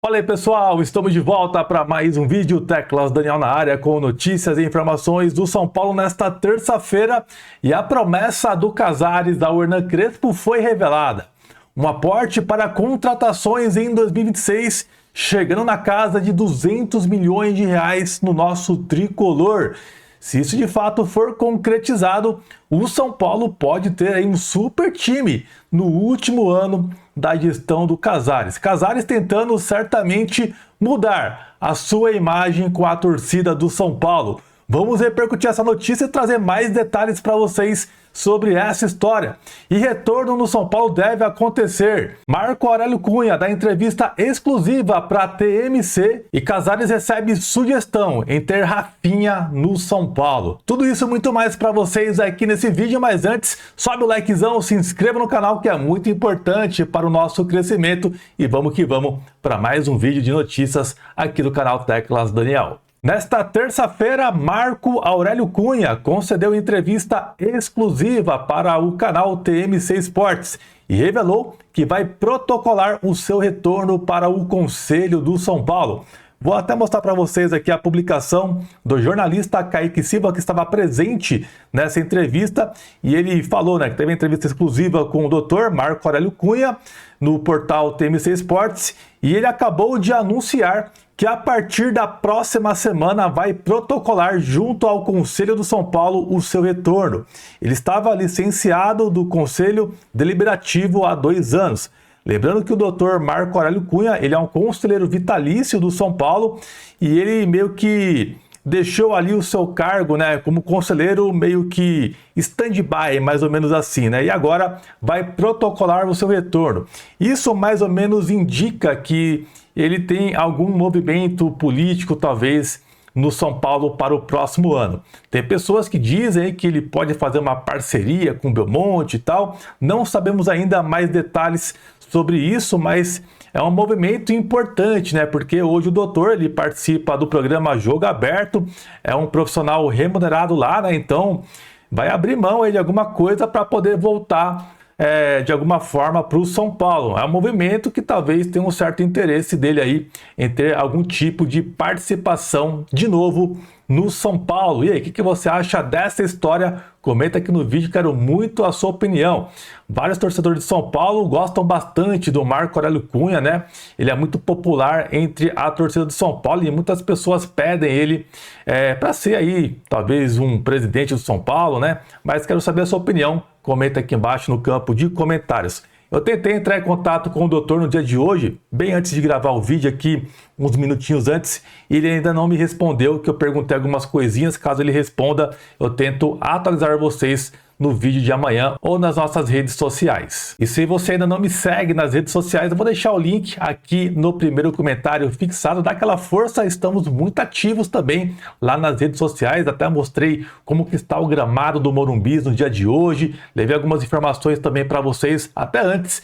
Fala aí pessoal, estamos de volta para mais um vídeo Teclas Daniel na área com notícias e informações do São Paulo nesta terça-feira, e a promessa do Casares ao Hernan Crespo foi revelada. Um aporte para contratações em 2026, chegando na casa de 200 milhões de reais no nosso tricolor. Se isso de fato for concretizado, o São Paulo pode ter aí um super time no último ano da gestão do Casares. Casares tentando certamente mudar a sua imagem com a torcida do São Paulo. Vamos repercutir essa notícia e trazer mais detalhes para vocês sobre essa história. E retorno no São Paulo deve acontecer. Marco Aurélio Cunha dá entrevista exclusiva para a TMC e Casares recebe sugestão em ter Rafinha no São Paulo. Tudo isso e muito mais para vocês aqui nesse vídeo, mas antes, sobe o likezão, se inscreva no canal que é muito importante para o nosso crescimento e vamos que vamos para mais um vídeo de notícias aqui do canal Teclas Daniel. Nesta terça-feira, Marco Aurélio Cunha concedeu entrevista exclusiva para o canal TMC Esportes e revelou que vai protocolar o seu retorno para o Conselho do São Paulo. Vou até mostrar para vocês aqui a publicação do jornalista Kaique Silva, que estava presente nessa entrevista, e ele falou, que teve uma entrevista exclusiva com o Dr. Marco Aurélio Cunha no portal TMC Esportes, e ele acabou de anunciar que a partir da próxima semana vai protocolar junto ao Conselho do São Paulo o seu retorno. Ele estava licenciado do Conselho Deliberativo há 2 anos. Lembrando que o Dr. Marco Aurélio Cunha, ele é um conselheiro vitalício do São Paulo e ele meio que deixou ali o seu cargo, como conselheiro meio que stand-by, mais ou menos assim, e agora vai protocolar o seu retorno. Isso mais ou menos indica que ele tem algum movimento político, talvez, no São Paulo para o próximo ano. Tem pessoas que dizem que ele pode fazer uma parceria com o Belmonte e tal. Não sabemos ainda mais detalhes sobre isso, mas é um movimento importante, porque hoje o doutor ele participa do programa Jogo Aberto, é um profissional remunerado lá, então vai abrir mão aí de alguma coisa para poder voltar de alguma forma para o São Paulo. É um movimento que talvez tenha um certo interesse dele aí em ter algum tipo de participação de novo no São Paulo. E aí, o que você acha dessa história? Comenta aqui no vídeo, quero muito a sua opinião. Vários torcedores de São Paulo gostam bastante do Marco Aurélio Cunha, Ele é muito popular entre a torcida de São Paulo e muitas pessoas pedem ele para ser aí, talvez, um presidente do São Paulo, Mas quero saber a sua opinião. Comenta aqui embaixo no campo de comentários. Eu tentei entrar em contato com o doutor no dia de hoje, bem antes de gravar o vídeo aqui, uns minutinhos antes, e ele ainda não me respondeu, que eu perguntei algumas coisinhas. Caso ele responda, eu tento atualizar vocês no vídeo de amanhã ou nas nossas redes sociais. E se você ainda não me segue nas redes sociais, eu vou deixar o link aqui no primeiro comentário fixado. Dá aquela força, estamos muito ativos também lá nas redes sociais. Até mostrei como que está o gramado do Morumbi no dia de hoje. Levei algumas informações também para vocês, até antes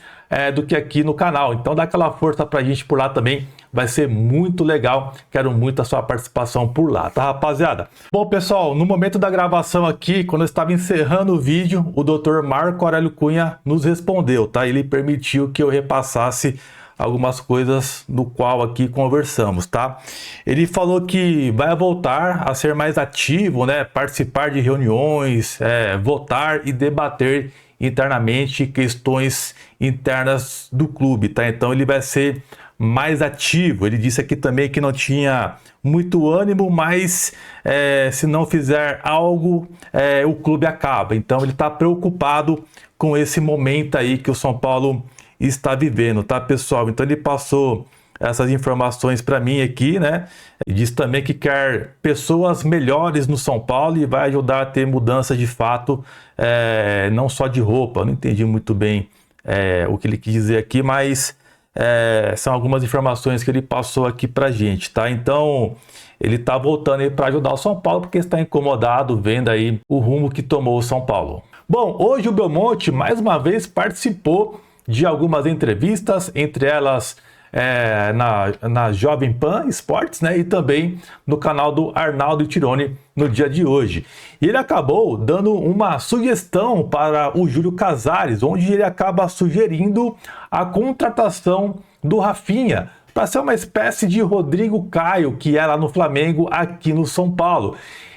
do que aqui no canal. Então dá aquela força pra gente por lá também. Vai ser muito legal. Quero muito a sua participação por lá, tá, rapaziada? Bom, pessoal, no momento da gravação aqui, quando eu estava encerrando o vídeo, o Dr. Marco Aurélio Cunha nos respondeu, tá? Ele permitiu que eu repassasse algumas coisas no qual aqui conversamos, tá? Ele falou que vai voltar a ser mais ativo, participar de reuniões, votar e debater internamente questões internas do clube, tá? Então ele vai ser mais ativo. Ele disse aqui também que não tinha muito ânimo, mas se não fizer algo, o clube acaba. Então ele está preocupado com esse momento aí que o São Paulo está vivendo, tá, pessoal? Então ele passou essas informações para mim aqui, E diz também que quer pessoas melhores no São Paulo e vai ajudar a ter mudança de fato, não só de roupa. Eu não entendi muito bem o que ele quis dizer aqui, mas são algumas informações que ele passou aqui pra gente, tá? Então ele tá voltando aí para ajudar o São Paulo porque está incomodado vendo aí o rumo que tomou o São Paulo. Bom, hoje o Belmonte mais uma vez participou de algumas entrevistas, entre elas na Jovem Pan Esportes, e também no canal do Arnaldo Tironi no dia de hoje. E ele acabou dando uma sugestão para o Júlio Casares, onde ele acaba sugerindo a contratação do Rafinha para ser uma espécie de Rodrigo Caio, que é lá no Flamengo, aqui no São Paulo.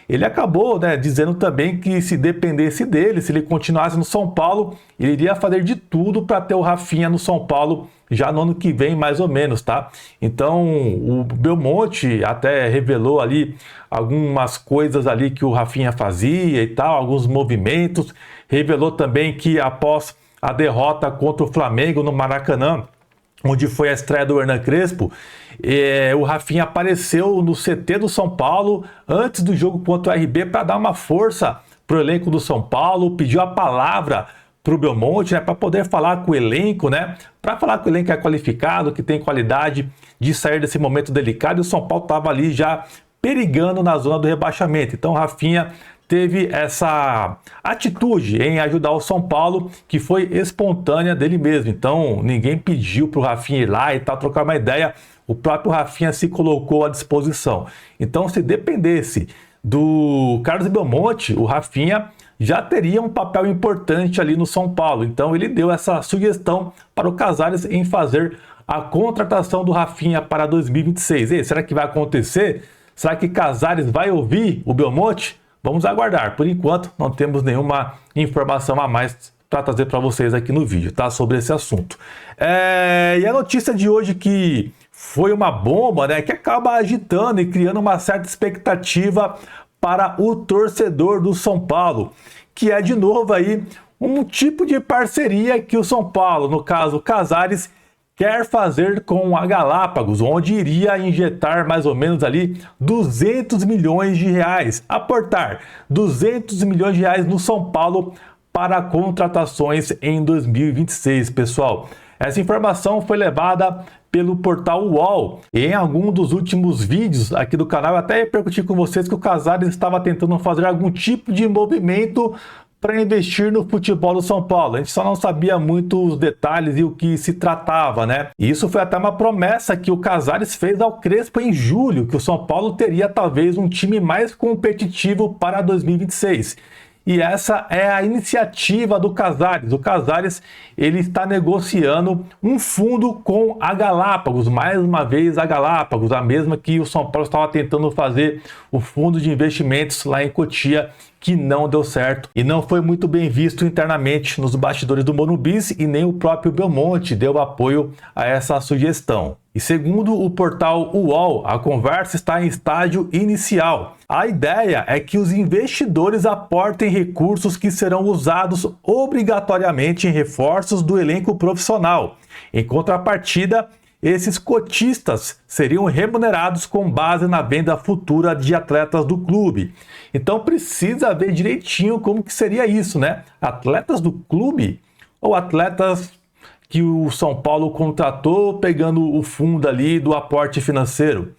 Ele acabou, né, dizendo também que se dependesse dele, se ele continuasse no São Paulo, ele iria fazer de tudo para ter o Rafinha no São Paulo já no ano que vem, mais ou menos, tá? Então, o Belmonte até revelou ali algumas coisas ali que o Rafinha fazia e tal, alguns movimentos. Revelou também que após a derrota contra o Flamengo no Maracanã, onde foi a estreia do Hernan Crespo, o Rafinha apareceu no CT do São Paulo antes do jogo contra o RB para dar uma força para o elenco do São Paulo, pediu a palavra para o Belmonte, né, para poder falar com o elenco, né, para falar que o elenco é qualificado, que tem qualidade de sair desse momento delicado, e o São Paulo estava ali já perigando na zona do rebaixamento. Então o Rafinha teve essa atitude em ajudar o São Paulo, que foi espontânea dele mesmo. Então ninguém pediu para o Rafinha ir lá e tal, trocar uma ideia. O próprio Rafinha se colocou à disposição. Então, se dependesse do Carlos Belmonte, o Rafinha já teria um papel importante ali no São Paulo. Então ele deu essa sugestão para o Casares em fazer a contratação do Rafinha para 2026. E será que vai acontecer? Será que Casares vai ouvir o Belmonte? Vamos aguardar. Por enquanto, não temos nenhuma informação a mais para trazer para vocês aqui no vídeo, tá? Sobre esse assunto. E a notícia de hoje que foi uma bomba, né? Que acaba agitando e criando uma certa expectativa para o torcedor do São Paulo, que é de novo aí um tipo de parceria que o São Paulo, no caso Casares, quer fazer com a Galápagos, onde iria injetar mais ou menos ali 200 milhões de reais, aportar 200 milhões de reais no São Paulo para contratações em 2026, pessoal. Essa informação foi levada pelo portal UOL. E em algum dos últimos vídeos aqui do canal, eu até repercuti com vocês que o Casares estava tentando fazer algum tipo de movimento para investir no futebol do São Paulo. A gente só não sabia muito os detalhes e o que se tratava, né? E isso foi até uma promessa que o Casares fez ao Crespo em julho, que o São Paulo teria talvez um time mais competitivo para 2026. E essa é a iniciativa do Casares. O Casares, ele está negociando um fundo com a Galápagos, mais uma vez a Galápagos, a mesma que o São Paulo estava tentando fazer o fundo de investimentos lá em Cotia, que não deu certo e não foi muito bem visto internamente nos bastidores do Morumbi, e nem o próprio Belmonte deu apoio a essa sugestão. E segundo o portal UOL, a conversa está em estágio inicial. A ideia é que os investidores aportem recursos que serão usados obrigatoriamente em reforços do elenco profissional. Em contrapartida, esses cotistas seriam remunerados com base na venda futura de atletas do clube. Então precisa ver direitinho como que seria isso, né? Atletas do clube ou atletas que o São Paulo contratou pegando o fundo ali do aporte financeiro?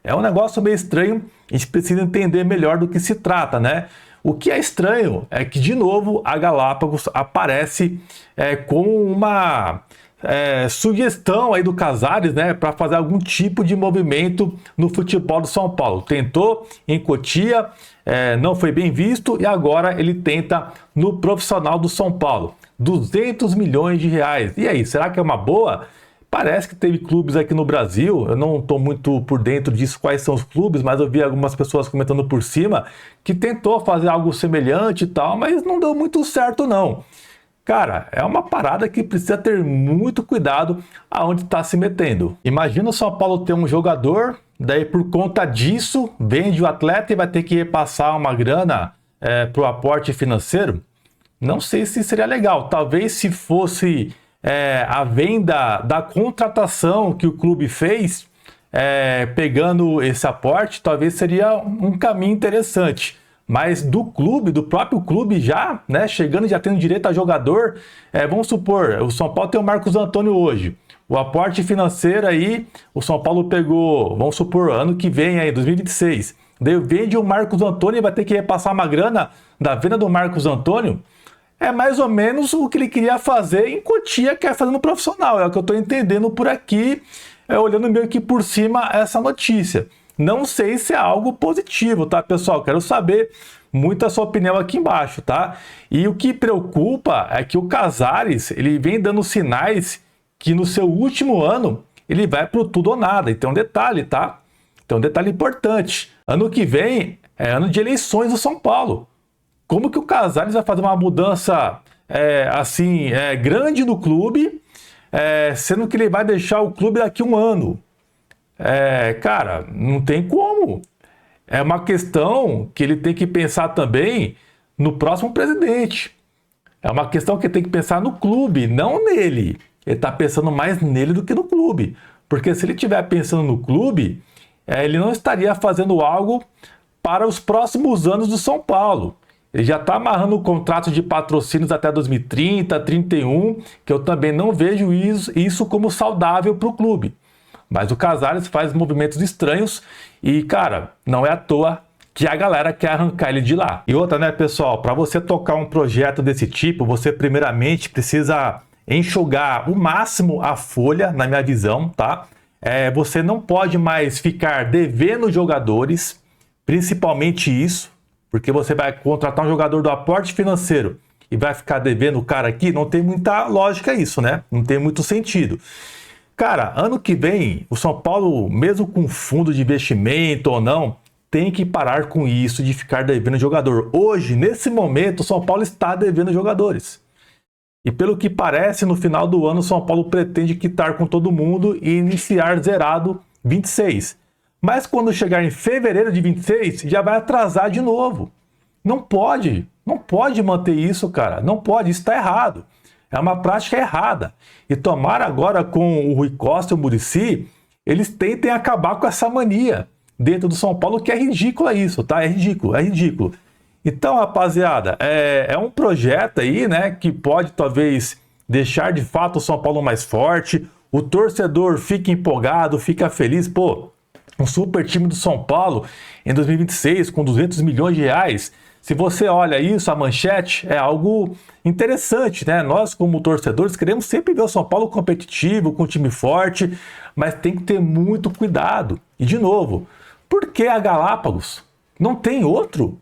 É um negócio meio estranho, a gente precisa entender melhor do que se trata, né? O que é estranho é que, de novo, a Galápagos aparece como uma sugestão aí do Casares, né, para fazer algum tipo de movimento no futebol do São Paulo. Tentou em Cotia, não foi bem visto, e agora ele tenta no profissional do São Paulo. 200 milhões de reais. E aí, será que é uma boa? Parece que teve clubes aqui no Brasil, eu não estou muito por dentro disso, quais são os clubes, mas eu vi algumas pessoas comentando por cima, que tentou fazer algo semelhante e tal, mas não deu muito certo não. Cara, é uma parada que precisa ter muito cuidado aonde está se metendo. Imagina o São Paulo ter um jogador, daí por conta disso, vende o atleta e vai ter que repassar uma grana para o aporte financeiro. Não sei se seria legal. Talvez se fosse a venda da contratação que o clube fez, pegando esse aporte, talvez seria um caminho interessante. Mas do clube, do próprio clube já, né, chegando, já tendo direito a jogador, vamos supor, o São Paulo tem o Marcos Antônio hoje. O aporte financeiro aí, o São Paulo pegou, vamos supor, ano que vem aí, 2026. Daí vende o Marcos Antônio e vai ter que repassar uma grana da venda do Marcos Antônio. É mais ou menos o que ele queria fazer em Cotia, quer fazer no profissional. É o que eu estou entendendo por aqui, olhando meio que por cima essa notícia. Não sei se é algo positivo, tá, pessoal? Quero saber muito a sua opinião aqui embaixo, tá? E o que preocupa é que o Casares, ele vem dando sinais que no seu último ano ele vai pro tudo ou nada. E tem um detalhe, tá? Tem um detalhe importante. Ano que vem é ano de eleições do São Paulo. Como que o Casares vai fazer uma mudança grande no clube, sendo que ele vai deixar o clube daqui a um ano? Cara, não tem como. É uma questão que ele tem que pensar também no próximo presidente. É uma questão que ele tem que pensar no clube, não nele. Ele está pensando mais nele do que no clube. Porque se ele estiver pensando no clube, ele não estaria fazendo algo para os próximos anos do São Paulo. Ele já está amarrando o contrato de patrocínios até 2030, 2031, que eu também não vejo isso como saudável para o clube. Mas o Casares faz movimentos estranhos e, cara, não é à toa que a galera quer arrancar ele de lá. E outra, né, pessoal, para você tocar um projeto desse tipo, você primeiramente precisa enxugar o máximo a folha, na minha visão, tá? Você não pode mais ficar devendo jogadores, principalmente isso, porque você vai contratar um jogador do aporte financeiro e vai ficar devendo o cara aqui, não tem muita lógica isso, né? Não tem muito sentido. Cara, ano que vem, o São Paulo, mesmo com fundo de investimento ou não, tem que parar com isso de ficar devendo jogador. Hoje, nesse momento, o São Paulo está devendo jogadores. E pelo que parece, no final do ano, o São Paulo pretende quitar com todo mundo e iniciar zerado 26. Mas quando chegar em fevereiro de 26, já vai atrasar de novo. Não pode manter isso, cara. Não pode, isso está errado. É uma prática errada. E tomara agora com o Rui Costa e o Muricy, eles tentem acabar com essa mania dentro do São Paulo, que é ridícula isso, tá? É ridículo. Então, rapaziada, é um projeto aí, né, que pode talvez deixar de fato o São Paulo mais forte, o torcedor fica empolgado, fica feliz, pô, um super time do São Paulo em 2026 com 200 milhões de reais. Se você olha isso, a manchete é algo interessante, né? Nós, como torcedores, queremos sempre ver o São Paulo competitivo, com um time forte, mas tem que ter muito cuidado. E, de novo, por que a Galápagos? Não tem outro?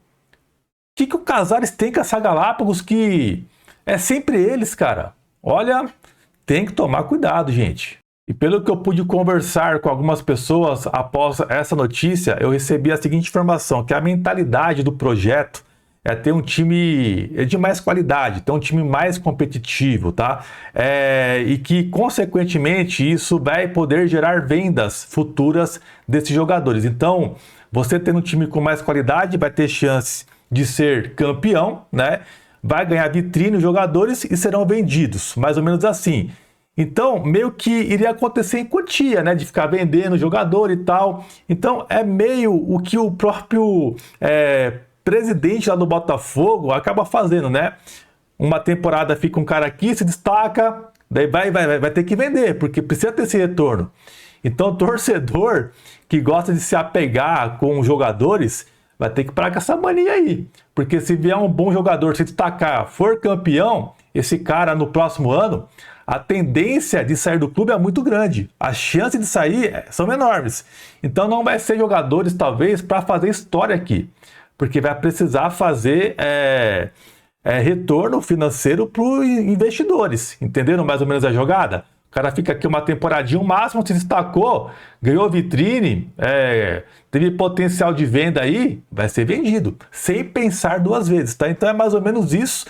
O que o Casares tem com essa Galápagos que é sempre eles, cara? Olha, tem que tomar cuidado, gente. E pelo que eu pude conversar com algumas pessoas após essa notícia, eu recebi a seguinte informação, que a mentalidade do projeto é ter um time de mais qualidade, ter um time mais competitivo, tá? E que, consequentemente, isso vai poder gerar vendas futuras desses jogadores. Então, você tendo um time com mais qualidade, vai ter chance de ser campeão, né? Vai ganhar vitrine os jogadores e serão vendidos, mais ou menos assim. Então, meio que iria acontecer em quantia, né? De ficar vendendo jogador e tal. Então, é meio o que o próprio presidente lá do Botafogo acaba fazendo, né? Uma temporada fica um cara aqui, se destaca, daí vai ter que vender, porque precisa ter esse retorno. Então, o torcedor que gosta de se apegar com os jogadores vai ter que parar com essa mania aí. Porque se vier um bom jogador se destacar, for campeão, esse cara no próximo ano, a tendência de sair do clube é muito grande. As chances de sair são enormes. Então não vai ser jogadores, talvez, para fazer história aqui. Porque vai precisar fazer retorno financeiro para os investidores. Entenderam mais ou menos a jogada? O cara fica aqui uma temporadinha, o máximo se destacou, ganhou vitrine, teve potencial de venda aí, vai ser vendido, sem pensar duas vezes, tá? Então é mais ou menos isso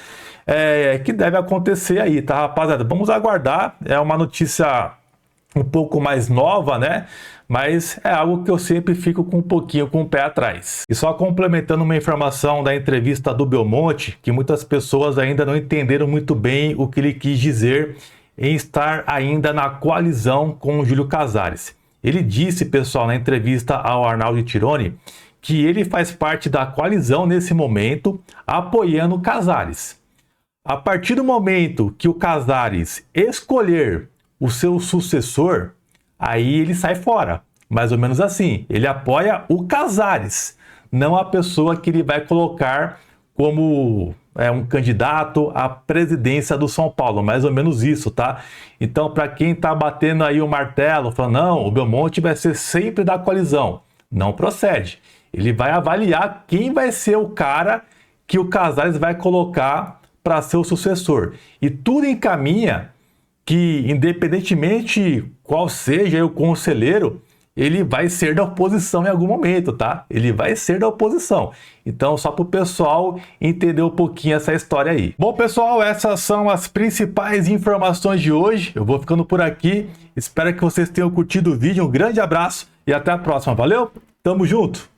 que deve acontecer aí, tá, rapaziada? Vamos aguardar, é uma notícia um pouco mais nova, né? Mas é algo que eu sempre fico com um pouquinho com o pé atrás. E só complementando uma informação da entrevista do Belmonte, que muitas pessoas ainda não entenderam muito bem o que ele quis dizer em estar ainda na coalizão com o Júlio Casares. Ele disse, pessoal, na entrevista ao Arnaldo Tironi, que ele faz parte da coalizão nesse momento, apoiando o Casares. A partir do momento que o Casares escolher o seu sucessor, aí ele sai fora. Mais ou menos assim, ele apoia o Casares, não a pessoa que ele vai colocar como um candidato à presidência do São Paulo, mais ou menos isso, tá? Então, para quem tá batendo aí o martelo, falando, não, o Belmonte vai ser sempre da coalizão, não procede. Ele vai avaliar quem vai ser o cara que o Casares vai colocar para ser o sucessor. E tudo encaminha que, independentemente qual seja o conselheiro, ele vai ser da oposição em algum momento, tá? Ele vai ser da oposição. Então, só para o pessoal entender um pouquinho essa história aí. Bom, pessoal, essas são as principais informações de hoje. Eu vou ficando por aqui. Espero que vocês tenham curtido o vídeo. Um grande abraço e até a próxima. Valeu? Tamo junto!